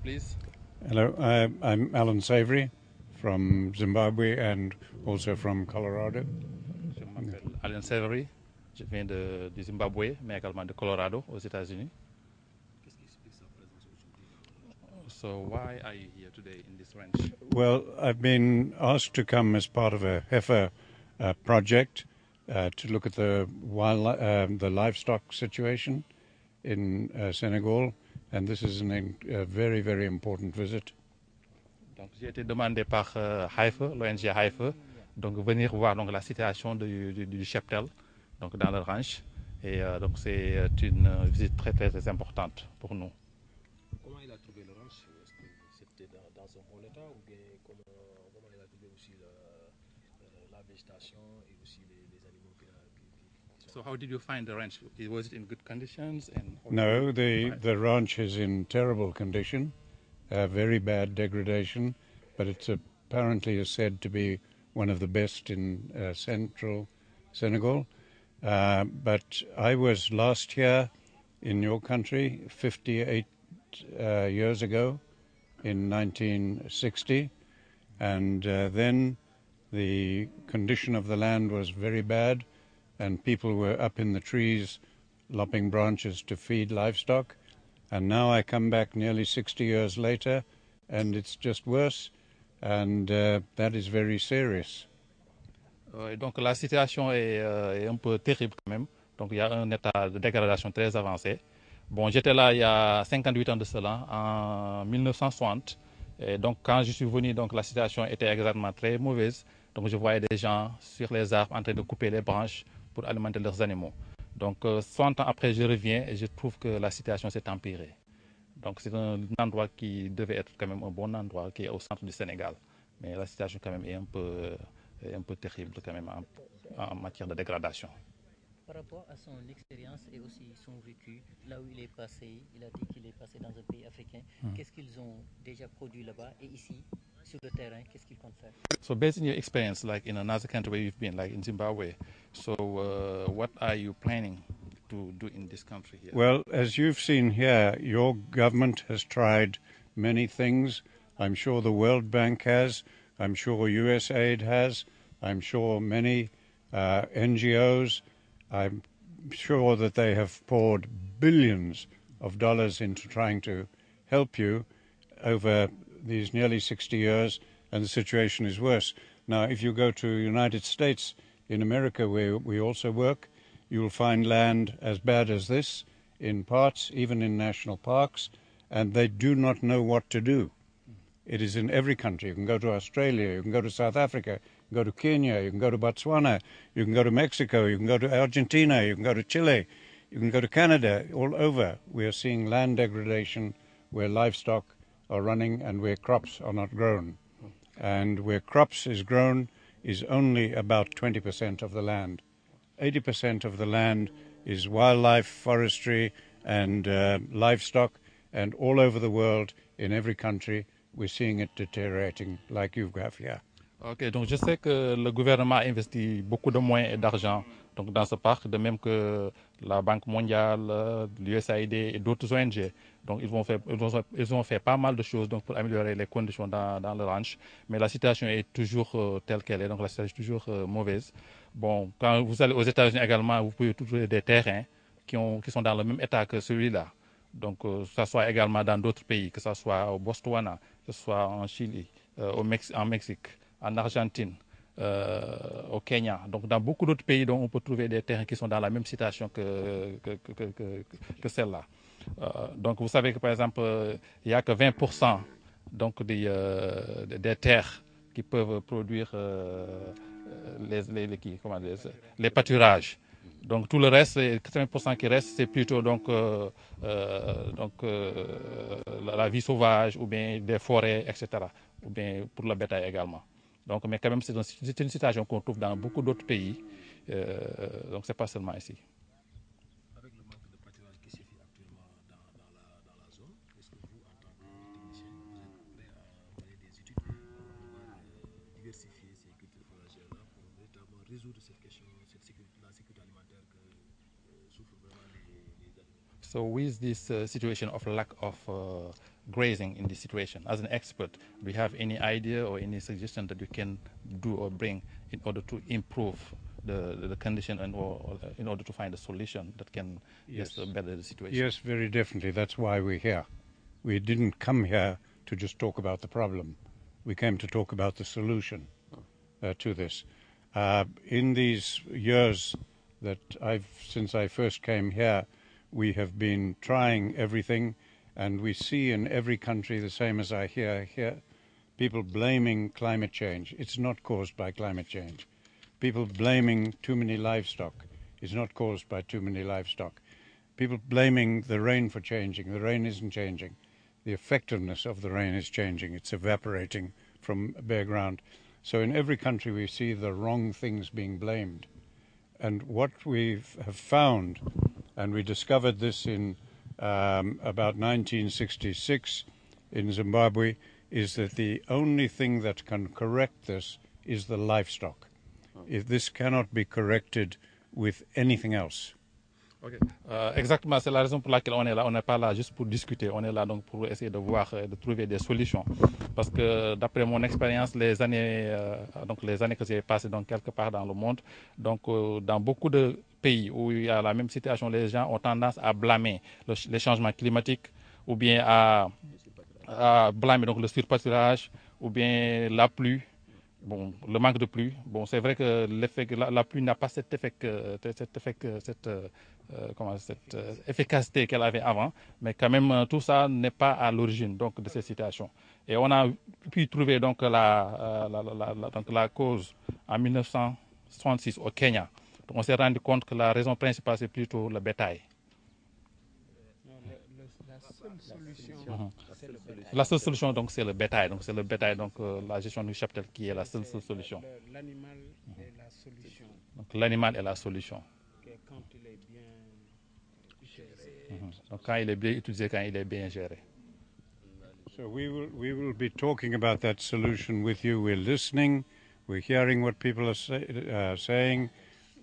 please. Hello, I'm Alan SAVORY from Zimbabwe and also from Colorado. Je m'appelle Alain SAVORY. Je viens du Zimbabwe, mais également de Colorado, aux États-Unis. So why are you here today in this ranch? Well, I've been asked to come as part of a heifer project to look at the livestock situation in Senegal, and this is a very, very important visit. Donc j'ai été demandé par l'ONG Heifer, donc venir voir donc la situation du cheptel, donc dans le ranch, et donc c'est une visite très très importante pour nous. Comment il a trouvé le ranch? Est-ce que c'était dans un bon état ou bien comment il a trouvé aussi la végétation et aussi les animaux qui sont... So how did you find the ranch? Was it in good conditions? No, the ranch is in terrible condition, very bad degradation, but it's apparently said to be one of the best in central Senegal. But I was last year in your country 58 years ago in 1960, and then the condition of the land was very bad and people were up in the trees lopping branches to feed livestock, and now I come back nearly 60 years later and it's just worse, and that is very serious. Donc la situation est un peu terrible quand même. Donc il y a un état de dégradation très avancé. Bon, j'étais là il y a 58 ans de cela, en 1960. Et donc quand je suis venu, donc la situation était exactement très mauvaise. Donc je voyais des gens sur les arbres en train de couper les branches pour alimenter leurs animaux. Donc 60 ans après, je reviens et je trouve que la situation s'est empirée. Donc c'est un endroit qui devait être quand même un bon endroit, qui est au centre du Sénégal. Mais la situation quand même est un peu terrible quand même en matière de dégradation. Par rapport à son expérience et aussi son vécu, là où il est passé, il a dit qu'il est passé dans un pays africain. Qu'est-ce qu'ils ont déjà produit là-bas et ici, sur le terrain, qu'est-ce qu'ils comptent faire? So based on your experience, like in another country where you've been, like in Zimbabwe, so what are you planning to do in this country here? Well, as you've seen here, your government has tried many things. I'm sure the World Bank has. I'm sure USAID has. I'm sure many NGOs. I'm sure that they have poured billions of dollars into trying to help you over these nearly 60 years, and the situation is worse. Now, if you go to the United States, in America, where we also work, you will find land as bad as this in parts, even in national parks, and they do not know what to do. It is in every country. You can go to Australia, you can go to South Africa, you can go to Kenya, you can go to Botswana, you can go to Mexico, you can go to Argentina, you can go to Chile, you can go to Canada. All over we are seeing land degradation where livestock are running and where crops are not grown. And where crops is grown is only about 20% of the land. 80% of the land is wildlife, forestry, and livestock, and all over the world, in every country, we're seeing it deteriorating like you have here. Ok, donc je sais que le gouvernement a investi beaucoup de moyens et d'argent donc dans ce parc, de même que la Banque mondiale, l'USAID et d'autres ONG. Donc ils ont fait pas mal de choses donc, pour améliorer les conditions dans le ranch, mais la situation est toujours telle qu'elle est, donc la situation est toujours mauvaise. Bon, quand vous allez aux États-Unis également, vous pouvez trouver des terrains qui sont dans le même état que celui-là. Donc, que ce soit également dans d'autres pays, que ce soit au Botswana, que ce soit en Chili, en Mexique, en Argentine, au Kenya. Donc, dans beaucoup d'autres pays, donc, on peut trouver des terrains qui sont dans la même situation que celle-là. Donc, vous savez que, par exemple, il n'y a que 20% donc, des terres qui peuvent produire les pâturages. Donc tout le reste, les 80% qui reste, c'est plutôt donc, la vie sauvage ou bien des forêts, etc. Ou bien pour le bétail également. Donc, mais quand même, c'est une situation qu'on trouve dans beaucoup d'autres pays. Donc c'est pas seulement ici. Avec le manque de pâturage qui se fait actuellement dans la zone, est-ce que vous, en tant que technicien, vous êtes prêt à mener des études pour pouvoir diversifier ces cultures fourragères-là pour véritablement résoudre cette question, la sécurité alimentaire que souffrent vraiment les animaux? So with this situation of lack of grazing in this situation, as an expert, do you have any idea or any suggestion that you can do or bring in order to improve the condition and or in order to find a solution that can better the situation? Yes, very definitely. That's why we're here. We didn't come here to just talk about the problem. We came to talk about the solution to this. In these years that since I first came here, we have been trying everything, and we see in every country the same as I hear here, people blaming climate change. It's not caused by climate change. People blaming too many livestock. It's not caused by too many livestock. People blaming the rain for changing. The rain isn't changing. The effectiveness of the rain is changing. It's evaporating from bare ground. So in every country we see the wrong things being blamed. And what we have found, and we discovered this in about 1966 in Zimbabwe, is that the only thing that can correct this is the livestock. If this cannot be corrected with anything else. Okay. Exactement, c'est la raison pour laquelle on est là. On n'est pas là juste pour discuter, on est là donc pour essayer de voir, de trouver des solutions. Parce que d'après mon expérience, les années que j'ai passées donc quelque part dans le monde, donc dans beaucoup de pays où il y a la même situation, les gens ont tendance à blâmer les changements climatiques ou bien à blâmer donc le surpâturage ou bien la pluie. Bon, le manque de pluie. Bon, c'est vrai que la pluie n'a pas cette efficacité qu'elle avait avant, mais quand même tout ça n'est pas à l'origine donc de cette situation. Et on a pu trouver donc la cause en 1966 au Kenya. Donc, on s'est rendu compte que la raison principale c'est plutôt le bétail. La seule solution, donc, c'est le bétail. Donc, c'est le bétail, donc, la gestion du cheptel qui est la seule solution. L'animal est la solution. Donc, l'animal est la solution. Quand il est bien géré. Donc, quand il est bien utilisé, quand il est bien géré. So we will be talking about that solution with you. We're listening. We're hearing what people are saying,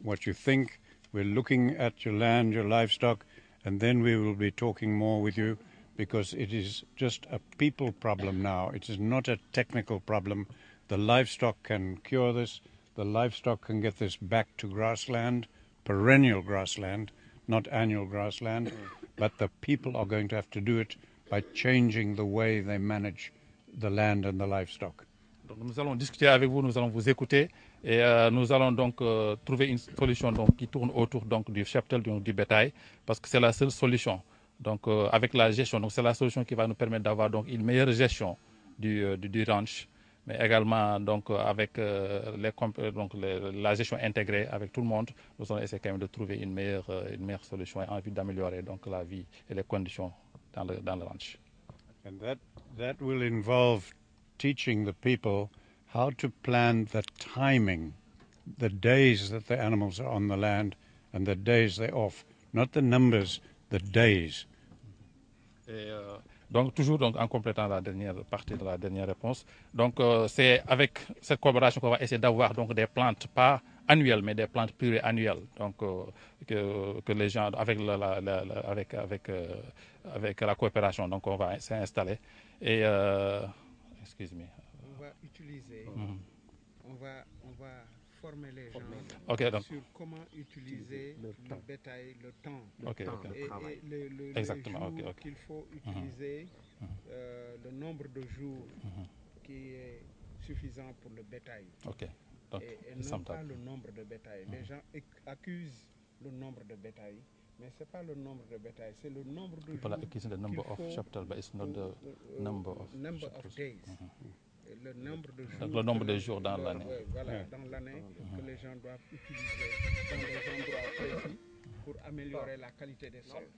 what you think. We're looking at your land, your livestock, and then we will be talking more with you, because it is just a people problem now. It is not a technical problem. The livestock can cure this. The livestock can get this back to grassland, perennial grassland, not annual grassland. But the people are going to have to do it by changing the way they manage the land and the livestock. Donc, nous allons discuter avec vous, nous allons vous écouter et nous allons donc trouver une solution donc, qui tourne autour donc, du cheptel, du bétail, parce que c'est la seule solution. Donc, avec la gestion, c'est la solution qui va nous permettre d'avoir donc une meilleure gestion du ranch, mais également donc avec la gestion intégrée avec tout le monde, nous allons essayer quand même de trouver une meilleure solution en vue d'améliorer donc la vie et les conditions dans le ranch. And that will involve teaching the people how to plan the timing, the days that the animals are on the land and the days they're off, not the numbers, the days. Et, donc toujours donc, en complétant la dernière partie de la dernière réponse, donc c'est avec cette collaboration qu'on va essayer d'avoir donc des plantes pas annuelles mais des plantes pluriannuelles, donc que les gens avec la coopération donc on va s'installer et excuse-moi. On va utiliser, on va former les gens sur comment utiliser le bétail, le temps. Et les jours qu'il faut utiliser, le nombre de jours qui est suffisant pour le bétail. Donc, et non pas le nombre de bétail. Les gens accusent le nombre de bétail, mais ce n'est pas le nombre de bétail, c'est le nombre de jours qu'il faut, number of days. Le nombre de jours dans l'année. Voilà, dans l'année que les gens doivent utiliser dans des endroits précis pour améliorer la qualité des sols.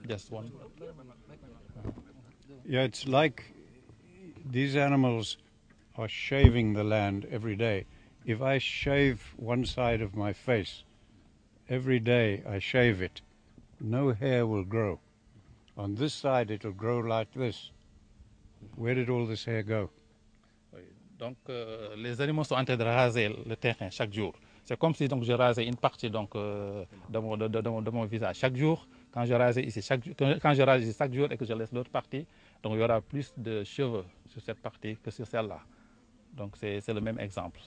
Just one. Yeah, it's like these animals are shaving the land every day. If I shave one side of my face, every day I shave it, no hair will grow. On this side it will grow like this. Where did all this hair go? Donc, les animaux sont en train de raser le terrain chaque jour. C'est comme si donc je rasais une partie donc de mon visage chaque jour. Quand je rase ici chaque jour et que je laisse l'autre partie, donc il y aura plus de cheveux sur cette partie que sur celle-là. Donc c'est le même exemple.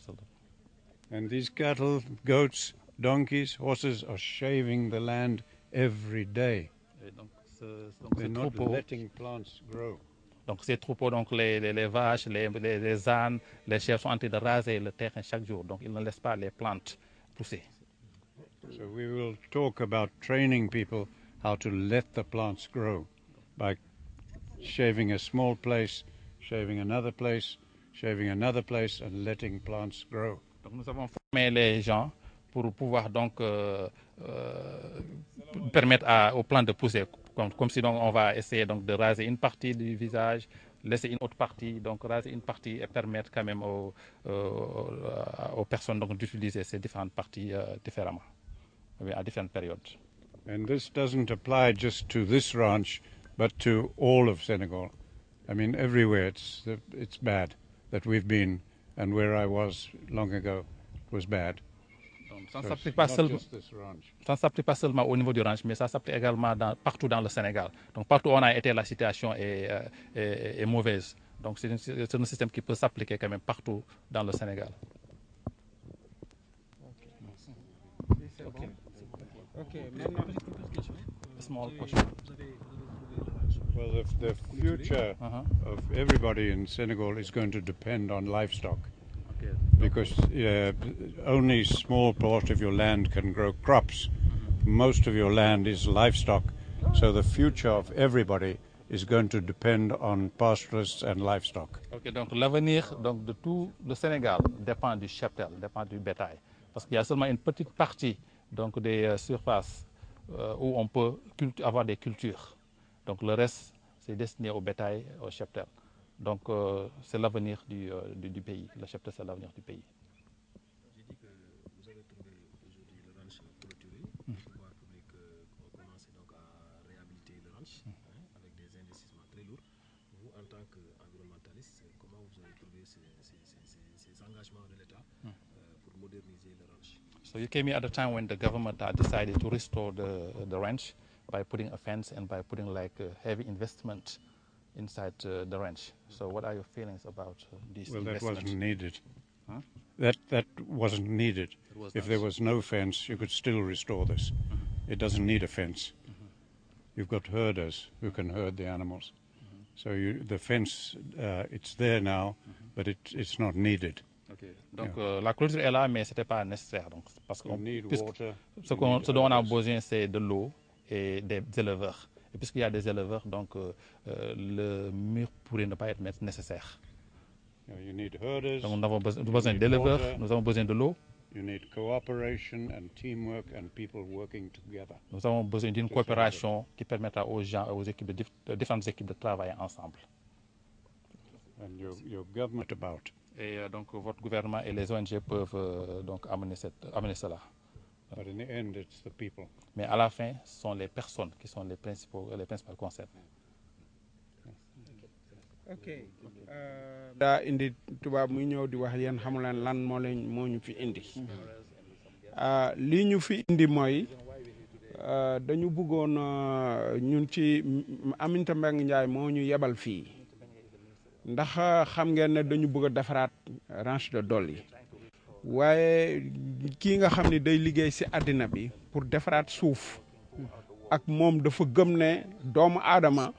And these cattle, goats, donkeys, horses are shaving the land every day. Et donc They're not letting plants grow. Donc ces troupeaux, donc les vaches, les ânes, les chèvres sont en train de raser le terrain chaque jour. Donc ils ne laissent pas les plantes pousser. So we will talk about training people how to let the plants grow by shaving a small place, shaving another place, shaving another place and letting plants grow. Donc nous avons formé les gens pour pouvoir donc permettre aux plantes de pousser, comme si donc on va essayer donc de raser une partie du visage, laisser une autre partie, donc raser une partie et permettre quand même aux personnes donc d'utiliser ces différentes parties différemment, à différentes périodes. And this doesn't apply just to this ranch, but to all of Senegal. I mean, everywhere it's bad that we've been, and where I was long ago was bad. Ça ne s'applique pas seulement au niveau du ranch, mais ça s'applique également partout dans le Sénégal. Donc partout où on a été, la situation est mauvaise. Donc c'est un système qui peut s'appliquer quand même partout dans le Sénégal. Small question. Well, the future of everybody in Senegal is going to depend on livestock. Because only a small part of your land can grow crops. Most of your land is livestock. So the future of everybody is going to depend on pastoralists and livestock. Okay, donc l'avenir de tout le Sénégal dépend du cheptel, dépend du bétail. Parce qu'il y a seulement une petite partie donc, des surfaces où on peut avoir des cultures. Donc le reste, c'est destiné au bétail, au cheptel. Donc c'est l'avenir du pays. Le cheptel, c'est l'avenir du pays. J'ai dit que vous avez trouvé aujourd'hui le ranch clôturé. Le pouvoir public a commencé donc à réhabiliter le ranch avec des investissements très lourds. Vous, en tant qu'environnementaliste, comment vous avez trouvé ces engagements de l'État pour moderniser le ranch? So you came here at a time when the government had decided to restore the ranch by putting a fence and by putting like a heavy investment inside the ranch. So what are your feelings about this investment? Well, that wasn't needed. Huh? That wasn't needed. If there was no fence, you could still restore this. It doesn't need a fence. You've got herders who can herd the animals. So the fence, it's there now, but it's not needed. Okay. Donc la clôture est là, mais ce n'était pas nécessaire. Donc, parce que ce dont on a besoin, c'est de l'eau et des éleveurs. Et puisqu'il y a des éleveurs, donc le mur pourrait ne pas être nécessaire. You need herders, donc nous avons besoin d'éleveurs, nous avons besoin de l'eau. You need cooperation and teamwork and people working together. Nous avons besoin d'une coopération qui permettra aux gens, aux équipes différentes équipes de travailler ensemble. And your government about. Et donc votre gouvernement et les ONG peuvent donc amener cela. But in the end, it's the people. Mais à la fin, ce sont les personnes qui sont les principaux concernés. Ok daa indi tubaab muy ñëw di wax yéen xamu leen lan moo ñu fi indi lii ñu fi indi mooy dañu bëggoon ñun ci Aminata Mbengue Ndiaye moo ñu yebal fii ndax xam ngeen ne dañu bëgg a defaraat ranch de Dolly waaye kii nga xam ne day liggéey ci àddina bi pour defaraat suuf ak moom dafa gëm ne doomu aadama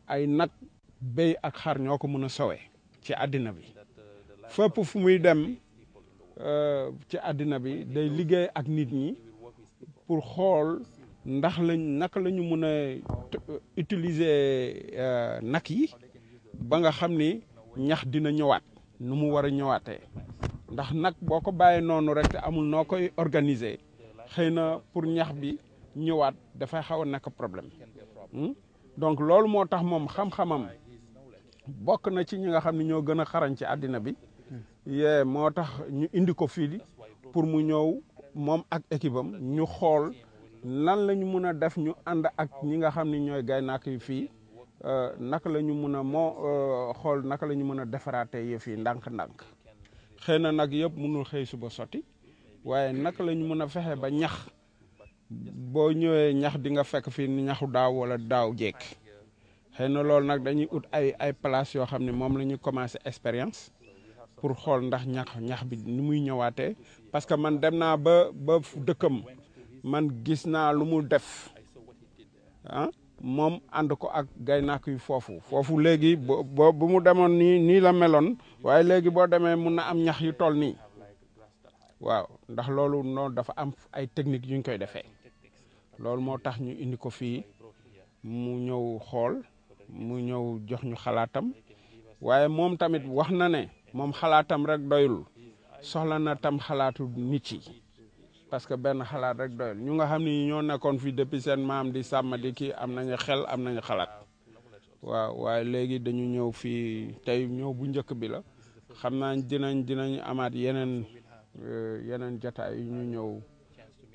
ay nag béy ak xar ñoo ko mën a sowe ci àddina bi fépp fu muy dem ci àddina bi day liggéey ak nit ñi pour xool ndax naka la ñu mën a utiliser nag yi ba nga xam ni ñax dina ñëwaat nu mu war a ñëwaatee ndax nag boo ko bàyyee noonu rek te amul noo koy organiser xëy na pour ñax bi ñëwaat dafay xaw a nekk problème donc loolu moo tax moom xam-xamam bokk na ci ñi nga xam ne ñoo gën a xarañ ci àddina bi yee moo tax ñu indi ko fii pour mu ñëw moom ak équipe am ñu xool nan la ñu mën a def ñu ànd ak ñi nga xam ne ñooy gaynaak yi fii naka la ñu mën a xool naka la ñu mën a defaraatee yëf yi ndànk-ndànk xëy na nag yëpp mënul xëy suba sotti waaye naka lañu mën a fexe ba ñax boo ñëwee ñax di nga fekk fii ñaxu daaw wala daaw jekk xëy na loolu nag dañuy ut ay place yoo xam ne moom la ñu commencé expérience pour xool ndax ñax bi ni muy ñëwaatee parce que man dem naa ba dëkkam man gis naa lu mu def ah moom ànd ko ak gaynaak yu foofu léegi bu mu demoon nii la meloon waaye léegi boo demee mun na am ñax yu toll nii waaw ndax loolu noonu dafa am ay technique yu ñu koy defee loolu moo tax ñu indi ko fii mu ñëw xool mu ñëw jox ñu xalaatam waaye moom tamit wax na ne moom xalaatam rek doyul soxla na tam xalaatu nit yi parce que benn xalaat rek doyul ñu nga xam ni ñoo nekkoon fii depuis seen maam di sàmm di kii am nañu xel am nañu xalaat waaw waaye léegi dañu ñëw fii tey ñëw bu njëkk bi la xam naa dinañ amaat yeneen jotaay yu ñu ñëw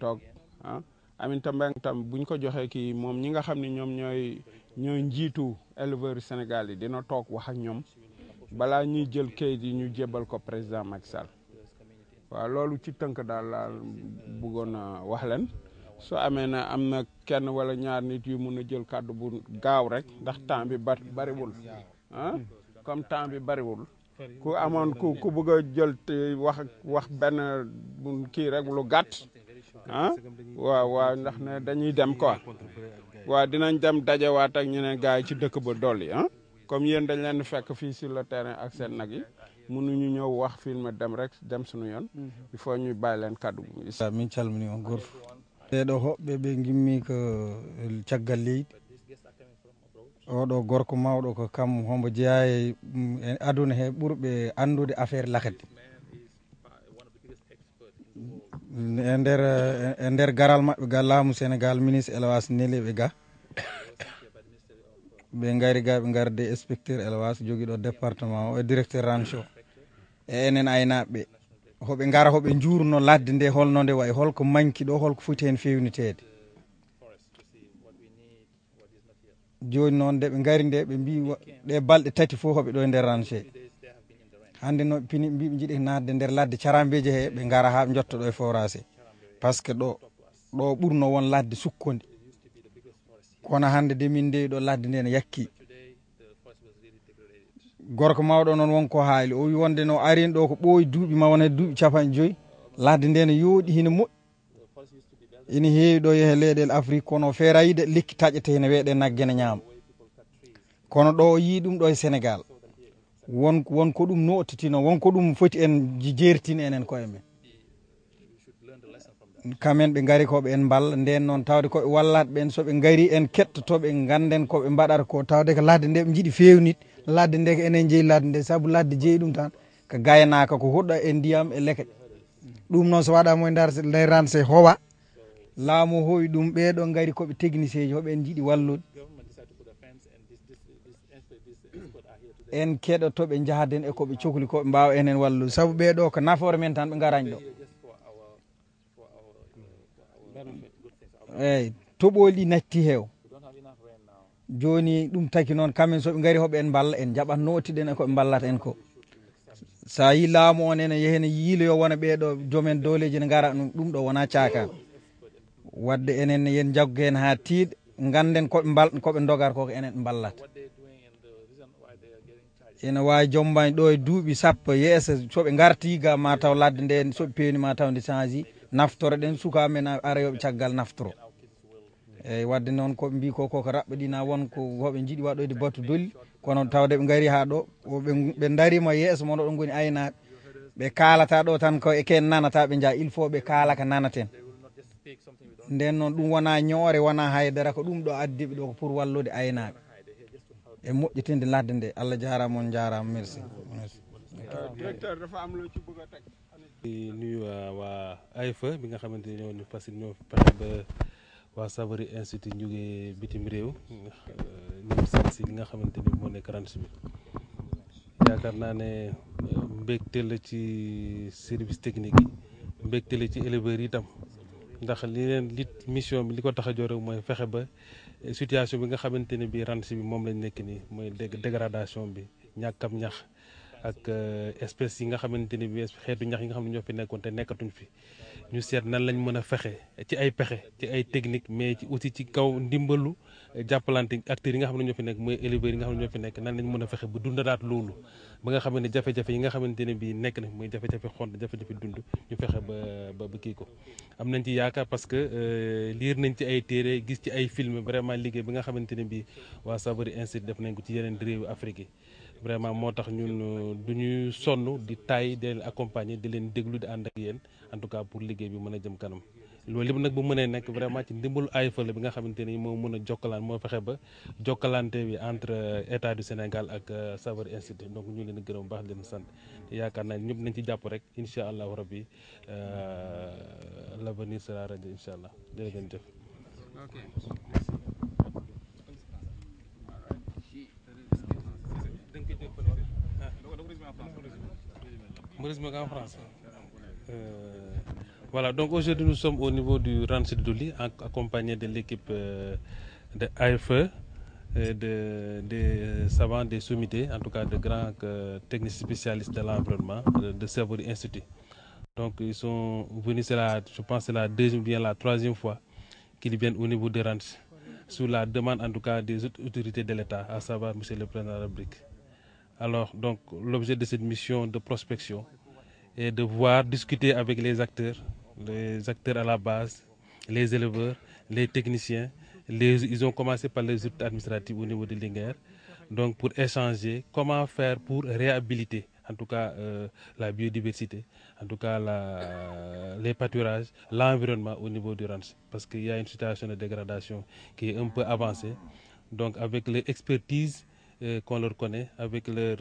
toog ah Aminata Mbengue tam buñ ko joxee kii moom ñi nga xam ne ñoom ñooy njiitu éleveurs Sénégal yi dina toog wax ak ñoom balaa ñuy jël kayit yi ñu jébbal ko président Macky Sall waaw loolu ci tënk daal laa bëggoon a wax leen soo amee na am na kenn wala ñaar nit yu mun a jël kàddu bu gaaw rek ndax temps bi bariwul ah comme temps bi bariwul ku amoon ku bëgg a jël te wax benn kii rek lu gàtt ah waaw ndax ne dañuy dem quoi waaw dinañ dem dajewaat ak ñeneen gars yi ci dëkk ba Dolly ah comme yéen dañ leen fekk fii sur le terrain ak seen nag yi mënuñu ñëw wax film dem suñu yoon il faut ñuy bàyyi leen kaddu min calmini on gorfo ɓeɗo hoɓɓe ɓe gimmi ko caggal leydi oɗo gorko mawɗo ko kam hombo jeeya e aduna he ɓurɓe andude affaire lakade e nder garal maɓɓe ga laamu Sénégal ministre élevage neliɓe ga ɓe gari ga ɓe garde inspecteur élevage joguiɗo département o e directeur rancho e enen aynaɓe hoɓe gara hoɓe jurno ladde nde holno nde wayi holko manki ɗo holko foti hen fewnitede joni noon nde ɓe gari nde ɓe mbi ɗe balɗe tati fof hoɓe ɗo e nder ranché hande no pini mbiɓe jiiɗi nadde nder ladde carambeji he ɓe gara ha ɓe jotto ɗo e forage par ce que ɗo ɓurno won ladde sukkode kono hande de min ndewi ɗo ladde nde ne yakki gorko mawɗo noon wonko haali o wi wonde no arin ɗo ko ɓooyi duuɓi ma wona duuɓi 50 ladde nde ne yooɗi hina moƴƴi ina heewi ɗo yeehe leyɗele Afrique kono feerayide lekki taƴete ne weeɗe nagge ne ñaama kono ɗo o yii ɗum ɗo e Sénégal wonko ɗum notitino wonko ɗum foti en jertini enen koye men kamen ɓe gari koɓe en balla nden noon tawde koɓe wallaɓe ɓen soɓe gari en kettotoɓe ganden koɓe mbaɗata ko tawde ko ladde nde ɓe jiiɗi fewnit ladde nde ko enen jeeyi ladde nde saabu ladde jeeyi ɗum tan ko gaynaka ko huɗɗo e ndiyam e leket ɗum noon so waɗama e nder ranse howa laamu howi ɗum ɓeɗo gari koɓe technicien ji hoɓe jiiɗi wallude en keɗotoɓe jahaden e koɓe cohli koɓe mbawa enen wallude saabu ɓeɗo ko nafoore men tan ɓe garani ɗo eyyi toɓoli ɗi natti heew joni ɗum taki noon kamen soɓe gari hoɓe en balla en jaɓat notiɗen e koɓe ballata en ko sa yi laamu on ene yehene yiiloyo wona ɓeɗo joomen dooleji ne gara ɗum ɗo wona caka wadde enen yen jaggu hen ha tiiɗ ganden koɓe dogata koko enen ɓe ballata ene wawi jombani ɗo e duuɓi sappo yeesa soɓe garti ga ma taw ladde nde soɓe pewni ma taw nde change naftoro ɗen sukamen arayoɓe caggal naftoro eyyi wadde noon koɓe mbi koko raɓɓiɗina wonko hoɓe jiiɗi waɗoyde batu Dolly kono tawde ɓe gari ha ɗo ɓe darima yeeso moon ɗon goni aynaɓe ɓe kalata ɗo tan ko eken nanata ɓe jaa il faut ɓe kaala ko nanaten nden noon ɗum wona ñoore wona haydara ko ɗum ɗo addiɓe ɗo ko pour wallude aynaɓe e moƴƴitinde ladde nde Allah jarama on jarama merci directeur dafa am loo ci bëgg a teg di nuyu waa AFE bi nga xamante ne ñoo fas ñoo fexe ba waa SAVORY institut jógee bitim réew ñoom seen si li nga xamante ni moo nekk ranch bi yaakaar naa ne mbégte la ci service technique yi mbégte la ci éleveurs yi itam ndax li leen mission bi li ko tax a jóg rek mooy fexe ba situation bi nga xamante ne bii ranch bi moom lañ nekk nii mooy dégradation bi ñàkkam ñax ak espèces yi nga xamante ni bi xeetu ñax yi nga xam ne ñoo fi nekkoon te nekkatuñ fi ñu seet nan lañ mën a fexe ci ay pexe ci ay technique mais ci aussi ci kaw ndimbalu jàppalante acteurs yi nga xam ne ñoo fi nekk mooy éleveurs yi nga xam ne ñoo fi nekk nan lañ mën a fexe ba dundalaat loolu ba nga xam ne jafe-jafe yi nga xamante ne bi nekk na mooy jafe-jafe xont jafe-jafe dund ñu fexe ba kii ko am nañ ci yaakaar parce que liir nañ ci ay téere gis ci ay film vraiment liggéey bi nga xamante ne bi waa SAVORY Institute def nañ ko ci yeneen réewu Afrique yi vraiment moo tax ñun du ñuy sonn di taay di leen accompagner di leen déglu di ànd ak yéen en tout cas pour liggéey bi mën a jëm kanam loolu lépp nag bu mënee nekk vraiment ci ndimbalu AIFA bi nga xamante ni moo mën a jokkalaan moo fexe ba jokkalante bi entre état du Sénégal ak SAVORY Institute donc ñu leen di gërëm bu baax leen sant yaakaar naa ñëpp nañ ci jàpp rek incha allahu rabbi l'avenir sera radieux incha allah jërëjëf. En France. Voilà, donc aujourd'hui nous sommes au niveau du ranch de Dolly, accompagné de l'équipe de AFE, des savants, des sommités, en tout cas de grands techniciens spécialistes de l'environnement, de SAVORY Institute. Donc ils sont venus, je pense c'est la deuxième ou bien la troisième fois qu'ils viennent au niveau des ranchs, sous la demande en tout cas des autorités de l'État, à savoir M. le Président de la République. Alors, donc, l'objet de cette mission de prospection est de voir, discuter avec les acteurs à la base, les éleveurs, les techniciens. Ils ont commencé par les autorités administratives au niveau de Linguère, donc pour échanger comment faire pour réhabiliter, en tout cas la biodiversité, en tout cas les pâturages, l'environnement au niveau du ranch, parce qu'il y a une situation de dégradation qui est un peu avancée. Donc, avec l'expertise qu'on leur connaît, avec leur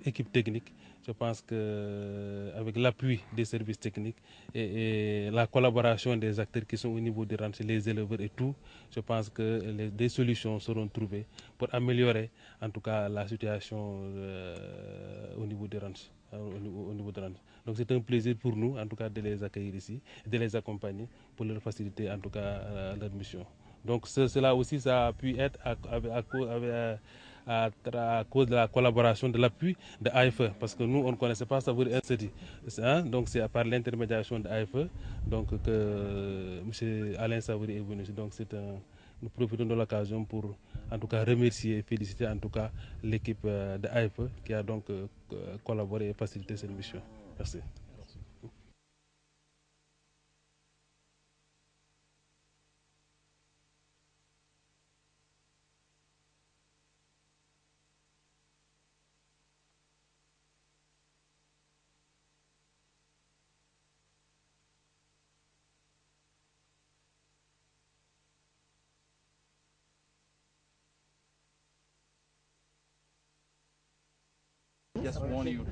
équipe technique, je pense qu'avec l'appui des services techniques et la collaboration des acteurs qui sont au niveau des ranchs, les éleveurs et tout, je pense que des solutions seront trouvées pour améliorer en tout cas la situation au niveau des ranchs. Donc c'est un plaisir pour nous en tout cas de les accueillir ici, de les accompagner pour leur faciliter en tout cas leur mission. Donc cela aussi, ça a pu être à cause de la collaboration, de l'appui de AIFE, parce que nous, on ne connaissait pas SAVORY Institute. Donc c'est par l'intermédiation de AIFE donc, que M. Alain SAVORY est venu. Donc nous profitons de l'occasion pour en tout cas remercier et féliciter en tout cas l'équipe de AIFE qui a donc collaboré et facilité cette mission. Merci. Just warn you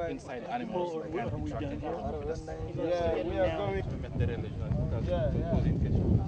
inside animals can be attracted. Yeah, we are going to mettre des religions because to poser une question.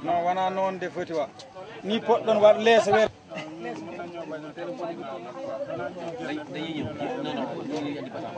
non wona noon de foti wa ni poɗɗon waɗ leesa weer dañuy ñëw non non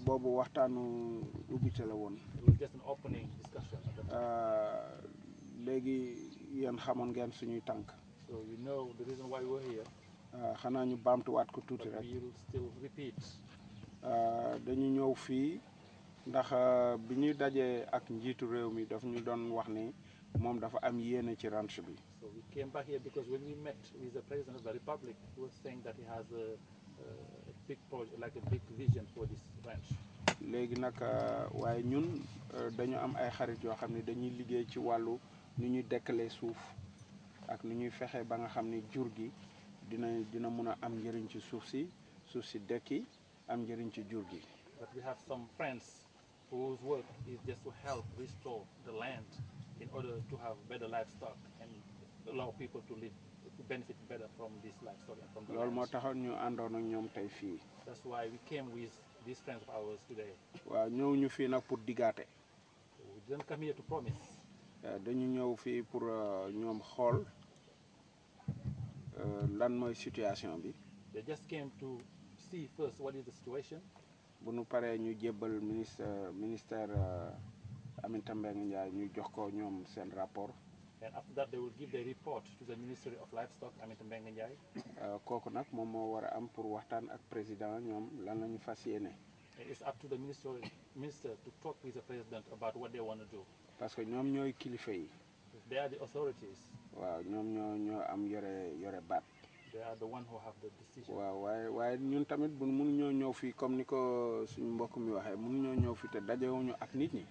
boobu waxtaanu ubbite la woon. Just an opening discussion. léegi yéen xamoon ngeen suñuy tànk. So you know the reason why we're here. xanaa ñu baamtuwaat ko tuuti rek. We'll still repeat. dañu ñëw fii ndax bi ñuy dajee ak njiitu réew mi daf ñu doon wax ni moom dafa am yéene ci ranch bi. So we came back here because when we met with the president of the republic, he was saying that he has a big project, like a big vision for this ranch. léegi nag waaye ñun dañu am ay xarit yoo xam ne dañuy liggéey ci wàllu nu ñuy dekkalee suuf ak nu ñuy fexe ba nga xam ni jur gi dina mun a am njëriñ ci suuf si dekki am njëriñ ci jur gi. But we have some friends whose work is just to help restore the land in order to have better livestock and allow people to live, to benefit better from this livestock and from the loolu land. moo taxoon ñu àndoon ak ñoom tey fii. That's why we came with these friends of ours today. waaw ñëw ñu fii nag pour diggaate. We didn't come here to promise. dañu ñëw fii pour ñoom xool lan mooy situation bi. They just came to see first what is the situation. bu nu paree ñu jébbal ministère Aminata Mbengue Ndiaye ñu jox ko ñoom seen rapport. And after that they will give their report to the Ministry of Livestock, Aminata Mbengue Ndiaye. kooku nag moom moo war a am pour waxtaan ak président ñoom lan la ñu fas yéene. It's up to the minister to talk with the president about what they want to do. parce que ñoom ñooy kilifa yi. They are the authorities. waaw ñoom ñoo am yore baat. They are the one who have the decision. waaw waaye ñun tamit bu mënuñoo ñëw fii comme ni ko suñu mbokk mi waxee mënuñoo ñëw fii te dajewuñu ak nit ñi.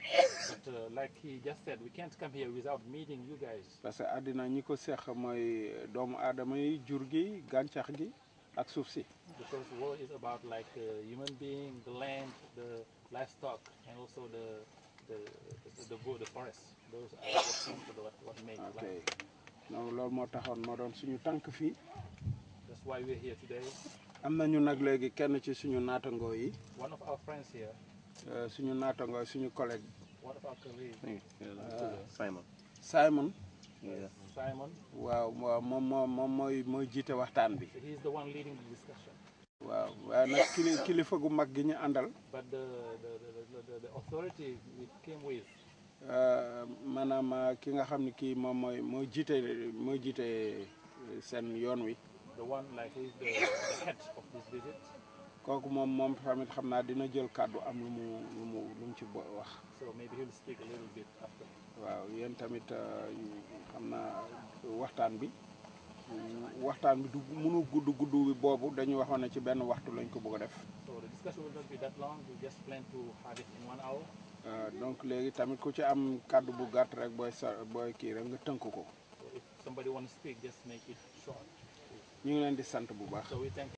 But like he just said, we can't come here without meeting you guys. parce que àddina ñi ko seq mooy doomu aadama yi jur gi gàncax gi ak suuf si. Because the world is about like human being, the land, the livestock, and also the forest. Those are what make life. donc loolu moo taxoon moo doon suñu tànk fii. That's why we're here today. am nañu nag léegi kenn ci suñu naatangoo yi. One of our friends here. suñu naatangoo suñu collègue. One of our colleagues. Simon. Yeah. Simon. waaw moom mooy jiite waxtaan bi. He's the one leading the discussion. waaw waaye nag kilifa gu mag gi ñu àndal. But the authority we came with. maanaam ki nga xam ne kii moom mooy jiite seen yoon wi. The one like he's the head of this visit. kooku moom tamit xam naa dina jël kàddu am lu mu ci wax. So maybe he'll speak a little bit after. waaw yéen tamit xam naa waxtaan bi du mënu gudd bi boobu dañu waxoon ne ci benn waxtu lañ ko bëgg a def. So the discussion will not be that long. We just plan to have it in 1 hour. donc léegi tamit ku ci am kàddu bu gàtt rek booy kii rek nga tënk ko. So if somebody wants to speak, just make it short. ñu ngi leen di sant bu baax. So we thank